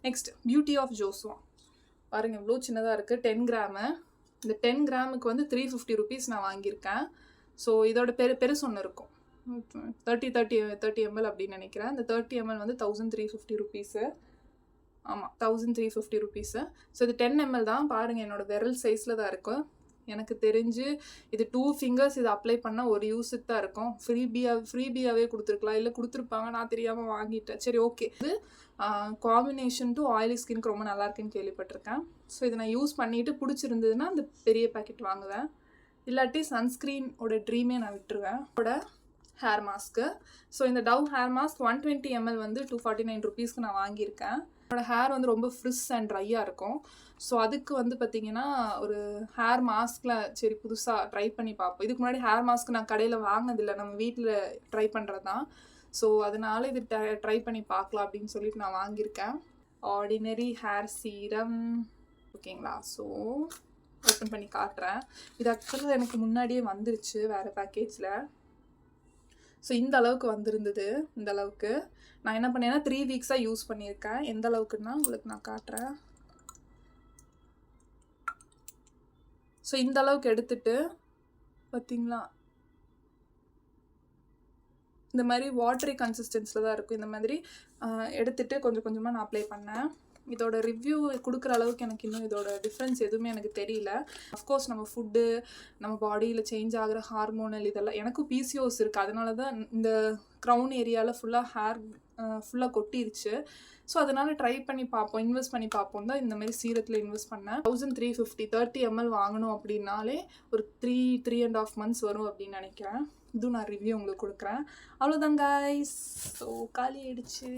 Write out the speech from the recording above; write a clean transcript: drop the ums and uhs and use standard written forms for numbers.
Next beauty of Joshua பாருங்கள், இவ்வளோ சின்னதாக இருக்குது, 10 கிராமு. இந்த 10 கிராமுக்கு வந்து 350 rupees நான் வாங்கியிருக்கேன். ஸோ இதோட பெருசு ஒன்று இருக்கும், 30 ml அப்படின்னு நினைக்கிறேன். இந்த 30 ml வந்து 1350 rupees. ஆமாம், 1350 rupees. ஸோ இது 10 ml தான். பாருங்கள், என்னோடய விரல் சைஸில் தான் இருக்கும். எனக்கு தெரிஞ்சு இது 2 fingers இது அப்ளை பண்ணால் ஒரு யூஸுக்கு தான் இருக்கும். ஃப்ரீபியாகவே கொடுத்துருக்கலாம், இல்லை கொடுத்துருப்பாங்க, நான் தெரியாமல் வாங்கிட்டேன். சரி, ஓகே. இது காம்பினேஷன் டு ஆயிலி ஸ்கின்க்கு ரொம்ப நல்லா இருக்குன்னு கேள்விப்பட்டிருக்கேன். ஸோ இதை நான் யூஸ் பண்ணிவிட்டு பிடிச்சிருந்ததுன்னா அந்த பெரிய பேக்கெட் வாங்குவேன். இல்லாட்டி சன்ஸ்க்ரீனோட ட்ரீமே நான் விட்டுருவேன். அதோட ஹேர் மாஸ்க்கு. ஸோ இந்த டவ் ஹேர் மாஸ்க் 120 ml வந்து 249 rupeesக்கு நான் வாங்கியிருக்கேன். என்னோடய ஹேர் வந்து ரொம்ப ஃப்ரிஸ் அண்ட் ட்ரையாக இருக்கும். ஸோ அதுக்கு வந்து பார்த்திங்கன்னா ஒரு ஹேர் மாஸ்கில் சரி புதுசாக ட்ரை பண்ணி பார்ப்போம். இதுக்கு முன்னாடி ஹேர் மாஸ்க் நான் கடையில் வாங்கினதில்லை, நம்ம வீட்டில் ட்ரை பண்ணுறது தான். ஸோ அதனால் இது ட்ரை பண்ணி பார்க்கலாம் அப்படின்னு சொல்லிட்டு நான் வாங்கியிருக்கேன். ஆர்டினரி ஹேர் சீரம், ஓகேங்களா? ஸோ ஓப்பன் பண்ணி காட்டுறேன். இது ஆக்சுவலாக எனக்கு முன்னாடியே வந்துருச்சு வேறு பேக்கேஜில். ஸோ இந்த அளவுக்கு வந்திருந்தது. இந்த அளவுக்கு நான் என்ன பண்ணேன்னா 3 வீக்ஸாக யூஸ் பண்ணியிருக்கேன். எந்த அளவுக்குன்னா உங்களுக்கு நான் காட்டுறேன். ஸோ இந்த அளவுக்கு எடுத்துட்டு பார்த்திங்களா, இந்த மாதிரி வாட்டரி கன்சிஸ்டன்ஸில் தான் இருக்கும். இந்த மாதிரி எடுத்துகிட்டு கொஞ்சம் கொஞ்சமாக நான் அப்ளை பண்ணேன். இதோட ரிவ்யூ கொடுக்குற அளவுக்கு எனக்கு இன்னும் இதோட டிஃப்ரென்ஸ் எதுவுமே எனக்கு தெரியல. அஃப்கோர்ஸ் நம்ம ஃபுட்டு, நம்ம பாடியில் சேஞ்ச் ஆகிற ஹார்மோனல் இதெல்லாம், எனக்கும் PCOS இருக்குது, அதனால தான் இந்த க்ரௌன் ஏரியாவில் ஃபுல்லாக ஹேர் ஃபுல்லாக கொட்டிருச்சு. ஸோ அதனால் ட்ரை பண்ணி பார்ப்போம், இன்வெஸ்ட் பண்ணி பார்ப்போம் தான் இந்த மாதிரி சீரத்தில் இன்வெஸ்ட் பண்ணேன். 1350 30 ml வாங்கணும் அப்படின்னாலே ஒரு 3.5 months வரும் அப்படின்னு நினைக்கிறேன். இதுவும் நான் ரிவ்யூ உங்களுக்கு கொடுக்குறேன். அவ்வளோதான் கைஸ். ஸோ காலி ஆயிடுச்சு.